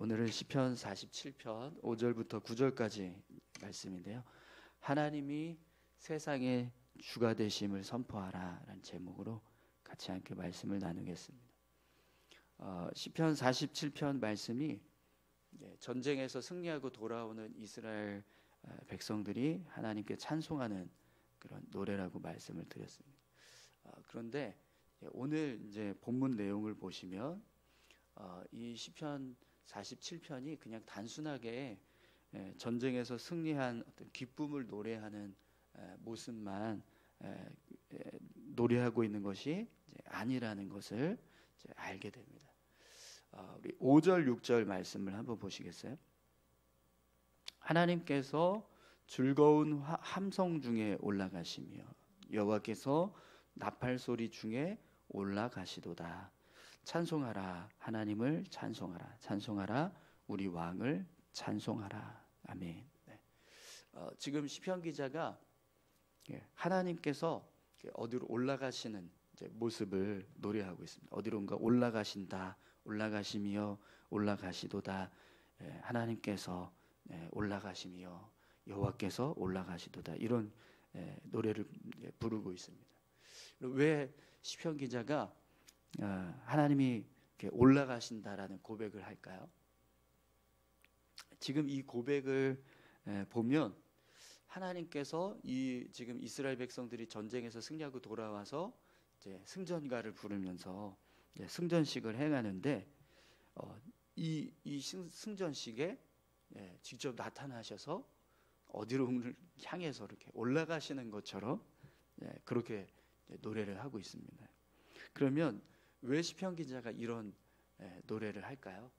오늘은 시편 47편 5절부터 9절까지 말씀인데요. 하나님이 세상의 주가 되심을 선포하라 라는 제목으로 같이 함께 말씀을 나누겠습니다. 시편 47편 말씀이 전쟁에서 승리하고 돌아오는 이스라엘 백성들이 하나님께 찬송하는 그런 노래라고 말씀을 드렸습니다. 그런데 오늘 이제 본문 내용을 보시면 이 시편 47편이 그냥 단순하게 전쟁에서 승리한 어떤 기쁨을 노래하는 모습만 노래하고 있는 것이 아니라는 것을 알게 됩니다. 우리 5절 6절 말씀을 한번 보시겠어요? 하나님께서 즐거운 함성 중에 올라가시며 여호와께서 나팔 소리 중에 올라가시도다. 찬송하라, 하나님을 찬송하라, 찬송하라, 우리 왕을 찬송하라. 아멘. 네. 지금 시편 기자가 하나님께서 어디로 올라가시는 모습을 노래하고 있습니다. 어디론가 올라가신다, 올라가시며 올라가시도다. 하나님께서 올라가시며 여호와께서 올라가시도다. 이런 노래를 부르고 있습니다. 왜 시편 기자가 하나님이 올라가신다라는 고백을 할까요? 지금 이 고백을 보면 하나님께서 지금 이스라엘 백성들이 전쟁에서 승리하고 돌아와서 이제 승전가를 부르면서 승전식을 행하는데 이 승전식에 직접 나타나셔서 어디로 향해서 이렇게 올라가시는 것처럼 그렇게 노래를 하고 있습니다. 그러면 왜 시편 기자가 이런 노래를 할까요?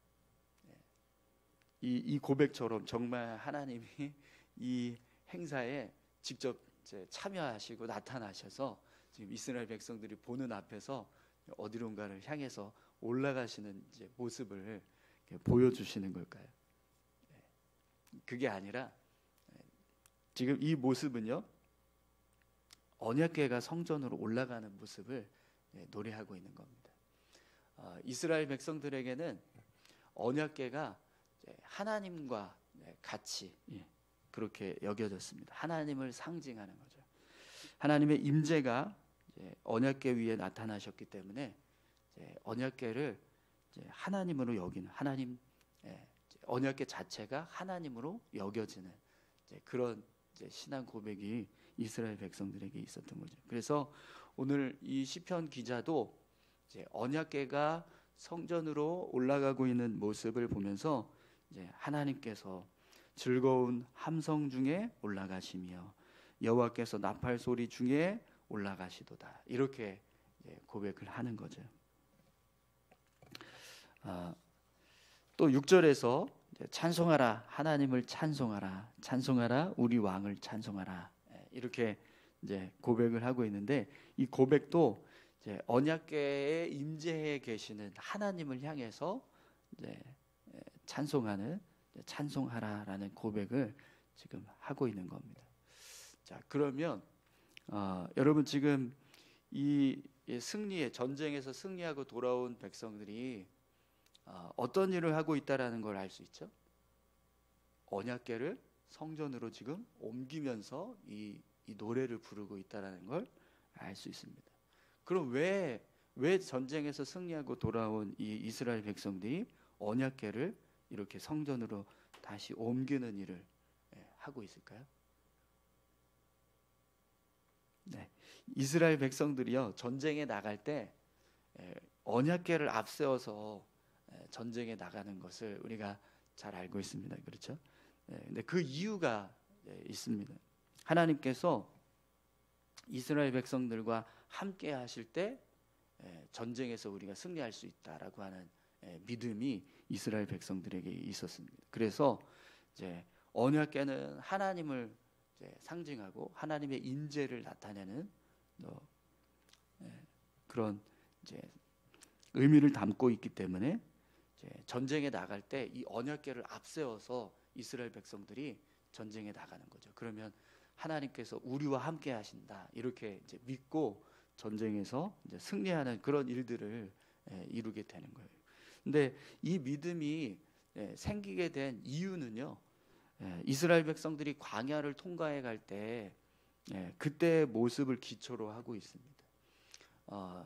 이 고백처럼 정말 하나님이 이 행사에 직접 참여하시고 나타나셔서 지금 이스라엘 백성들이 보는 앞에서 어디론가를 향해서 올라가시는 모습을 보여주시는 걸까요? 그게 아니라 지금 이 모습은요, 언약궤가 성전으로 올라가는 모습을 노래하고 있는 겁니다. 이스라엘 백성들에게는 언약궤가 하나님과 같이 그렇게 여겨졌습니다. 하나님을 상징하는 거죠. 하나님의 임재가 언약궤 위에 나타나셨기 때문에 언약궤를 하나님으로 여기는 하나님, 언약궤 자체가 하나님으로 여겨지는 그런 신앙 고백이 이스라엘 백성들에게 있었던 거죠. 그래서 오늘 이 시편 기자도 언약궤가 성전으로 올라가고 있는 모습을 보면서 하나님께서 즐거운 함성 중에 올라가시며 여호와께서 나팔 소리 중에 올라가시도다. 이렇게 고백을 하는 거죠. 또 6절에서 찬송하라, 하나님을 찬송하라, 찬송하라, 우리 왕을 찬송하라. 이렇게 고백을 하고 있는데 이 고백도 언약궤에 임재해 계시는 하나님을 향해서 찬송하는 찬송하라라는 고백을 지금 하고 있는 겁니다. 자, 그러면 여러분 지금 이 승리의 전쟁에서 승리하고 돌아온 백성들이 어떤 일을 하고 있다라는 걸 알 수 있죠? 언약궤를 성전으로 지금 옮기면서 이 노래를 부르고 있다라는 걸 알 수 있습니다. 그럼 왜 전쟁에서 승리하고 돌아온 이 이스라엘 백성들이 언약궤를 이렇게 성전으로 다시 옮기는 일을 하고 있을까요? 네, 이스라엘 백성들이요 전쟁에 나갈 때 언약궤를 앞세워서 전쟁에 나가는 것을 우리가 잘 알고 있습니다. 그렇죠? 근데 그 이유가 있습니다. 하나님께서 이스라엘 백성들과 함께 하실 때 전쟁에서 우리가 승리할 수 있다라고 하는 믿음이 이스라엘 백성들에게 있었습니다. 그래서 언약궤는 하나님을 상징하고 하나님의 임재를 나타내는 그런 의미를 담고 있기 때문에 전쟁에 나갈 때 이 언약궤를 앞세워서 이스라엘 백성들이 전쟁에 나가는 거죠. 그러면 하나님께서 우리와 함께 하신다 이렇게 믿고 전쟁에서 승리하는 그런 일들을 이루게 되는 거예요. 근데 이 믿음이 생기게 된 이유는요. 이스라엘 백성들이 광야를 통과해 갈 때 그때의 모습을 기초로 하고 있습니다.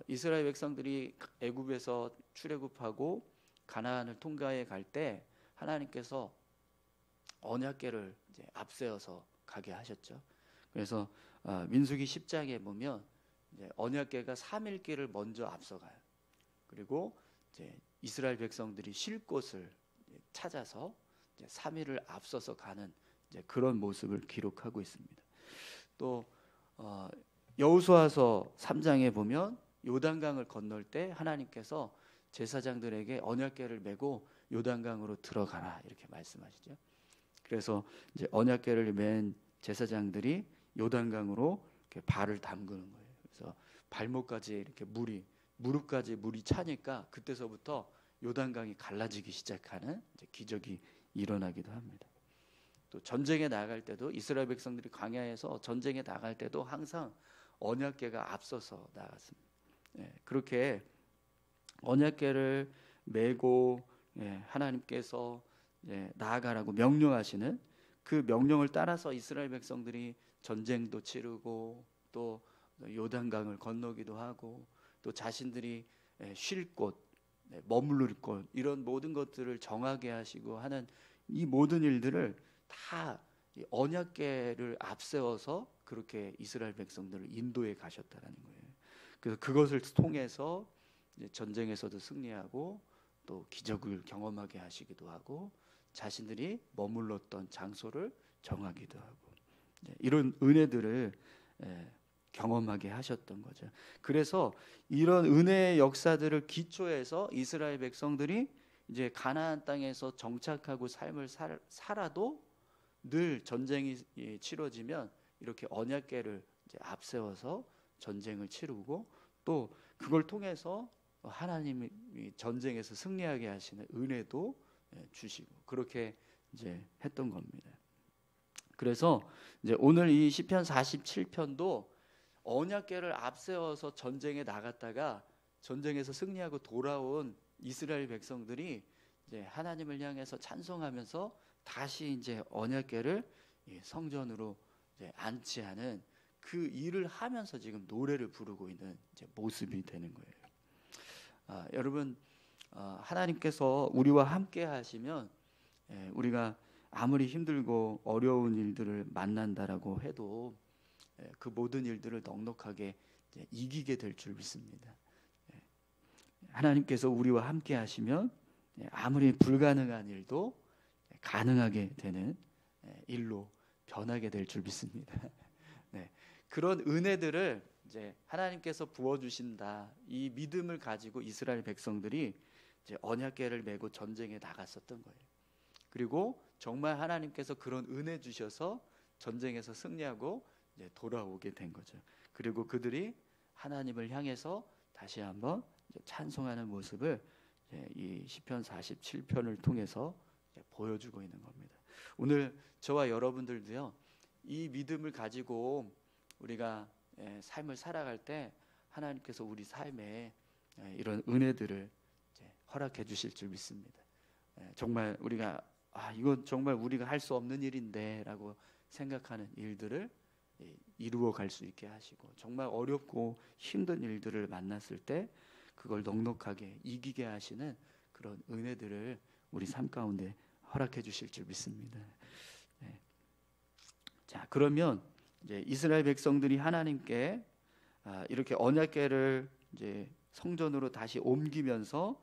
이스라엘 백성들이 애굽에서 출애굽하고 가나안을 통과해 갈 때 하나님께서 언약궤를 이제 앞세워서 가게 하셨죠. 그래서 민수기 10장에 보면 이제 언약궤가 3일 길을 먼저 앞서가요. 그리고 이제 이스라엘 백성들이 쉴 곳을 찾아서 이제 3일을 앞서서 가는 이제 그런 모습을 기록하고 있습니다. 또 여호수아서 3장에 보면 요단강을 건널 때 하나님께서 제사장들에게 언약궤를 메고 요단강으로 들어가라 이렇게 말씀하시죠. 그래서 이제 언약궤를 맨 제사장들이 요단강으로 이렇게 발을 담그는 거예요. 그래서 발목까지 이렇게 무릎까지 물이 차니까 그때서부터 요단강이 갈라지기 시작하는 이제 기적이 일어나기도 합니다. 또 전쟁에 나갈 때도 이스라엘 백성들이 광야에서 전쟁에 나갈 때도 항상 언약궤가 앞서서 나갔습니다. 그렇게 언약궤를 메고 하나님께서 나아가라고 명령하시는 그 명령을 따라서 이스라엘 백성들이 전쟁도 치르고 또 요단강을 건너기도 하고 또 자신들이 쉴 곳, 머무를 곳 이런 모든 것들을 정하게 하시고 하는 이 모든 일들을 다 언약궤를 앞세워서 그렇게 이스라엘 백성들을 인도해 가셨다라는 거예요. 그래서 그것을 통해서 전쟁에서도 승리하고 또 기적을 경험하게 하시기도 하고 자신들이 머물렀던 장소를 정하기도 하고 이런 은혜들을 경험하게 하셨던 거죠. 그래서 이런 은혜의 역사들을 기초해서 이스라엘 백성들이 이제 가나안 땅에서 정착하고 삶을 살아도 늘 전쟁이 치러지면 이렇게 언약궤를 이제 앞세워서 전쟁을 치르고 또 그걸 통해서 하나님이 전쟁에서 승리하게 하시는 은혜도 주시고 그렇게 이제 했던 겁니다. 그래서 이제 오늘 이 시편 47편도 언약궤를 앞세워서 전쟁에 나갔다가 전쟁에서 승리하고 돌아온 이스라엘 백성들이 이제 하나님을 향해서 찬송하면서 다시 이제 언약궤를 성전으로 이제 안치하는 그 일을 하면서 지금 노래를 부르고 있는 이제 모습이 되는 거예요. 여러분 하나님께서 우리와 함께 하시면 우리가 아무리 힘들고 어려운 일들을 만난다라고 해도 그 모든 일들을 넉넉하게 이기게 될 줄 믿습니다. 하나님께서 우리와 함께 하시면 아무리 불가능한 일도 가능하게 되는 일로 변하게 될 줄 믿습니다. 그런 은혜들을 이제 하나님께서 부어 주신다. 이 믿음을 가지고 이스라엘 백성들이 이제 언약궤를 메고 전쟁에 나갔었던 거예요. 그리고 정말 하나님께서 그런 은혜 주셔서 전쟁에서 승리하고 이제 돌아오게 된 거죠. 그리고 그들이 하나님을 향해서 다시 한번 이제 찬송하는 모습을 이 시편 47편을 통해서 보여주고 있는 겁니다. 오늘 저와 여러분들도요, 이 믿음을 가지고 우리가 삶을 살아갈 때 하나님께서 우리 삶에 이런 은혜들을 허락해 주실 줄 믿습니다. 정말 우리가 이건 정말 우리가 할 수 없는 일인데라고 생각하는 일들을 이루어 갈 수 있게 하시고 정말 어렵고 힘든 일들을 만났을 때 그걸 넉넉하게 이기게 하시는 그런 은혜들을 우리 삶 가운데 허락해 주실 줄 믿습니다. 자, 그러면 이제 이스라엘 백성들이 하나님께 이렇게 언약궤를 이제 성전으로 다시 옮기면서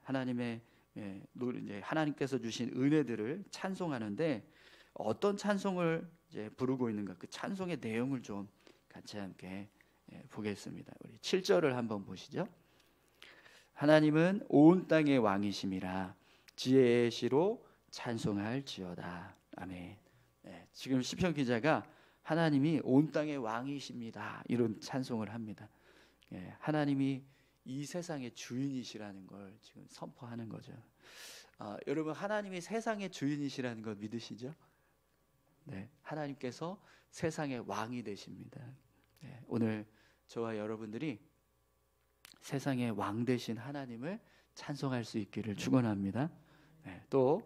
하나님의 이제 하나님께서 주신 은혜들을 찬송하는데 어떤 찬송을 이제 부르고 있는가 그 찬송의 내용을 좀 같이 함께 보겠습니다. 우리 7절을 한번 보시죠. 하나님은 온 땅의 왕이심이라 지혜의 시로 찬송할지어다. 아멘. 지금 시편 기자가 하나님이 온 땅의 왕이십니다. 이런 찬송을 합니다. 하나님이 이 세상의 주인이시라는 걸 지금 선포하는 거죠. 여러분 하나님이 세상의 주인이시라는 걸 믿으시죠? 네, 하나님께서 세상의 왕이 되십니다. 오늘 저와 여러분들이 세상의 왕 되신 하나님을 찬송할 수 있기를 축원합니다. 또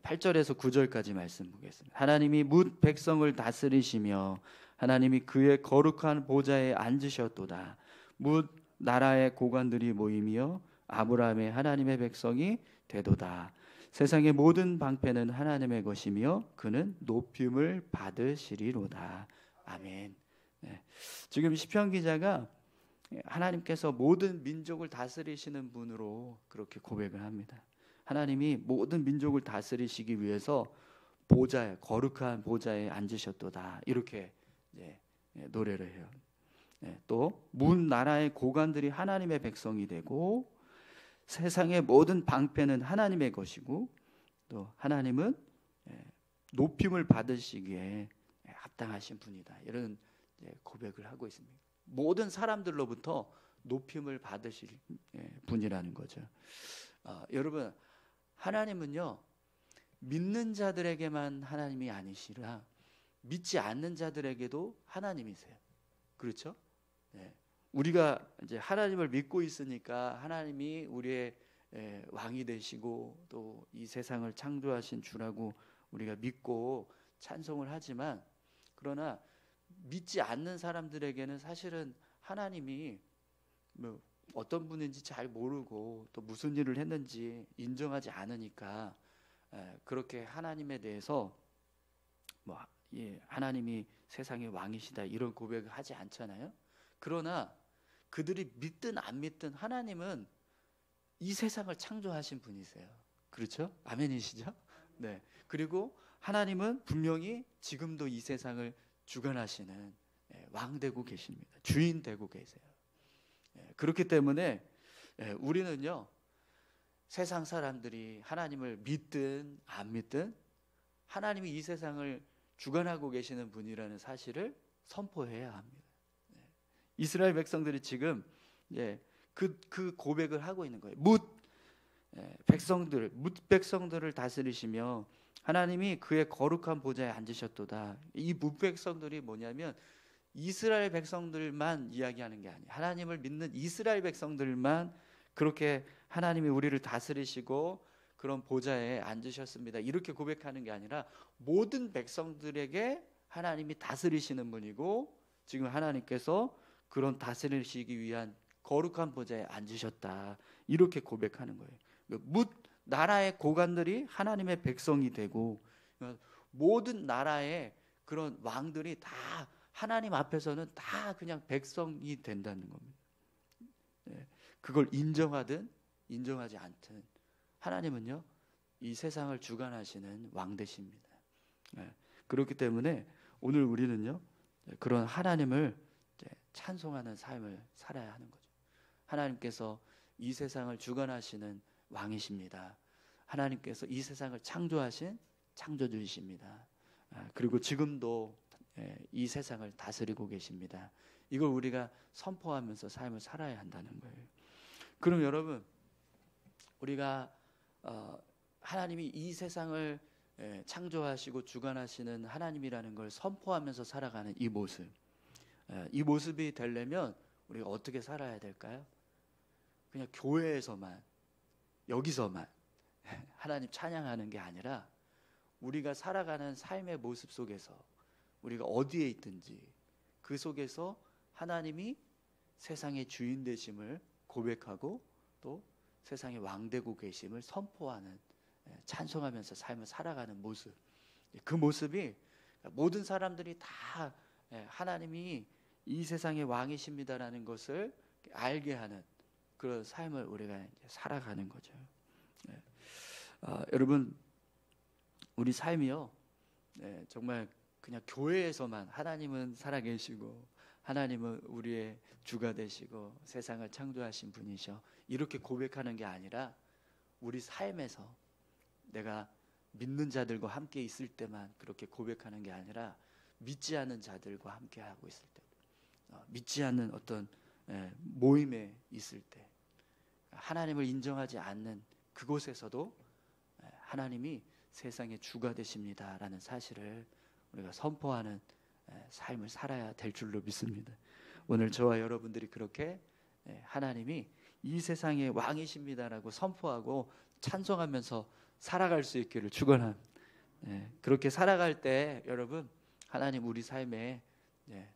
8절에서 9절까지 말씀 보겠습니다. 하나님이 뭇 백성을 다스리시며 하나님이 그의 거룩한 보좌에 앉으셨도다. 뭇 나라의 고관들이 모이며 아브라함의 하나님의 백성이 되도다. 세상의 모든 방패는 하나님의 것이며 그는 높임을 받으시리로다. 아멘. 네. 지금 시편 기자가 하나님께서 모든 민족을 다스리시는 분으로 그렇게 고백을 합니다. 하나님이 모든 민족을 다스리시기 위해서 보좌에, 거룩한 보좌에 앉으셨도다. 이렇게 노래를 해요. 또 문 나라의 고관들이 하나님의 백성이 되고 세상의 모든 방패는 하나님의 것이고 또 하나님은 높임을 받으시기에 합당하신 분이다. 이런 고백을 하고 있습니다. 모든 사람들로부터 높임을 받으실 분이라는 거죠. 여러분, 하나님은요 믿는 자들에게만 하나님이 아니시라 믿지 않는 자들에게도 하나님이세요. 그렇죠? 네. 우리가 이제 하나님을 믿고 있으니까 하나님이 우리의 왕이 되시고 또 이 세상을 창조하신 주라고 우리가 믿고 찬송을 하지만, 그러나 믿지 않는 사람들에게는 사실은 하나님이 뭐 어떤 분인지 잘 모르고 또 무슨 일을 했는지 인정하지 않으니까 그렇게 하나님에 대해서 뭐 하나님이 세상의 왕이시다 이런 고백을 하지 않잖아요. 그러나 그들이 믿든 안 믿든 하나님은 이 세상을 창조하신 분이세요. 그렇죠? 아멘이시죠? 네. 그리고 하나님은 분명히 지금도 이 세상을 주관하시는 왕 되고 계십니다. 주인 되고 계세요. 그렇기 때문에 우리는요 세상 사람들이 하나님을 믿든 안 믿든 하나님이 이 세상을 주관하고 계시는 분이라는 사실을 선포해야 합니다. 이스라엘 백성들이 지금 그 고백을 하고 있는 거예요. 뭇 백성들을 다스리시며 하나님이 그의 거룩한 보좌에 앉으셨도다. 이 뭇 백성들이 뭐냐면 이스라엘 백성들만 이야기하는 게 아니에요. 하나님을 믿는 이스라엘 백성들만 그렇게 하나님이 우리를 다스리시고 그런 보좌에 앉으셨습니다. 이렇게 고백하는 게 아니라 모든 백성들에게 하나님이 다스리시는 분이고 지금 하나님께서 그런 다스리시기 위한 거룩한 보좌에 앉으셨다. 이렇게 고백하는 거예요. 뭇 나라의 고관들이 하나님의 백성이 되고 모든 나라의 그런 왕들이 다 하나님 앞에서는 다 그냥 백성이 된다는 겁니다. 그걸 인정하든 인정하지 않든 하나님은요 이 세상을 주관하시는 왕 되십니다. 그렇기 때문에 오늘 우리는요 그런 하나님을 찬송하는 삶을 살아야 하는 거죠. 하나님께서 이 세상을 주관하시는 왕이십니다. 하나님께서 이 세상을 창조하신 창조주이십니다. 그리고 지금도 이 세상을 다스리고 계십니다. 이걸 우리가 선포하면서 삶을 살아야 한다는 거예요. 그럼 여러분, 우리가 하나님이 이 세상을 창조하시고 주관하시는 하나님이라는 걸 선포하면서 살아가는 이 모습이 되려면 우리가 어떻게 살아야 될까요? 그냥 교회에서만, 여기서만 하나님 찬양하는 게 아니라 우리가 살아가는 삶의 모습 속에서 우리가 어디에 있든지 그 속에서 하나님이 세상의 주인 되심을 고백하고 또 세상의 왕 되고 계심을 선포하는, 찬송하면서 삶을 살아가는 모습, 그 모습이 모든 사람들이 다 하나님이 이 세상의 왕이십니다라는 것을 알게 하는 그런 삶을 우리가 이제 살아가는 거죠. 여러분, 우리 삶이요 정말 그냥 교회에서만 하나님은 살아계시고 하나님은 우리의 주가 되시고 세상을 창조하신 분이셔 이렇게 고백하는 게 아니라 우리 삶에서 내가 믿는 자들과 함께 있을 때만 그렇게 고백하는 게 아니라 믿지 않는 자들과 함께 하고 있을 때, 믿지 않는 어떤 모임에 있을 때, 하나님을 인정하지 않는 그곳에서도 하나님이 세상의 주가 되십니다라는 사실을 우리가 선포하는 삶을 살아야 될 줄로 믿습니다. 오늘 저와 여러분들이 그렇게 하나님이 이 세상의 왕이십니다라고 선포하고 찬송하면서 살아갈 수 있기를 축원합니다. 그렇게 살아갈 때 여러분 하나님 우리 삶에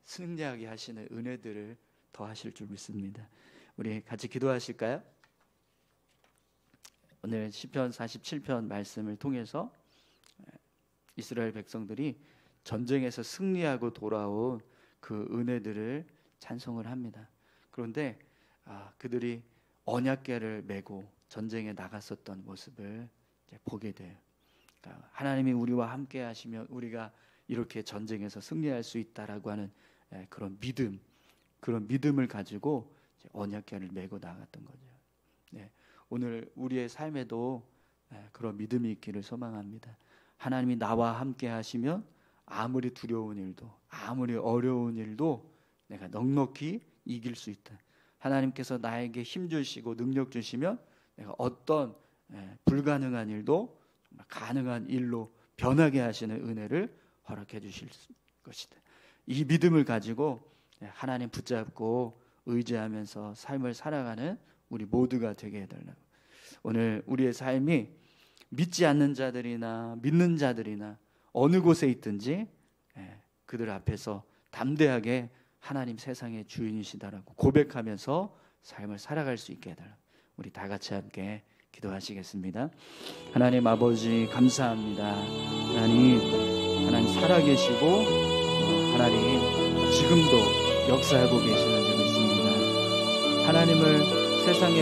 승리하게 하시는 은혜들을 더하실 줄 믿습니다. 우리 같이 기도하실까요? 오늘 시편 47편 말씀을 통해서 이스라엘 백성들이 전쟁에서 승리하고 돌아온 그 은혜들을 찬송을 합니다. 그런데 그들이 언약궤를 메고 전쟁에 나갔었던 모습을 보게 돼요. 그러니까 하나님이 우리와 함께 하시면 우리가 이렇게 전쟁에서 승리할 수 있다라고 하는 그런 믿음을 가지고 언약궤를 메고 나갔던 거죠. 오늘 우리의 삶에도 그런 믿음이 있기를 소망합니다. 하나님이 나와 함께 하시면 아무리 두려운 일도 아무리 어려운 일도 내가 넉넉히 이길 수 있다. 하나님께서 나에게 힘 주시고 능력 주시면 내가 어떤 불가능한 일도 정말 가능한 일로 변하게 하시는 은혜를 허락해 주실 것이다. 이 믿음을 가지고 하나님 붙잡고 의지하면서 삶을 살아가는 우리 모두가 되게 해달라고. 오늘 우리의 삶이 믿지 않는 자들이나 믿는 자들이나 어느 곳에 있든지 그들 앞에서 담대하게 하나님 세상의 주인이시다라고 고백하면서 삶을 살아갈 수 있게 해달라고. 우리 다 같이 함께 기도하시겠습니다. 하나님 아버지 감사합니다. 하나님 살아계시고 하나님 지금도 역사하고 계시는 줄 믿습니다. 하나님을 세상에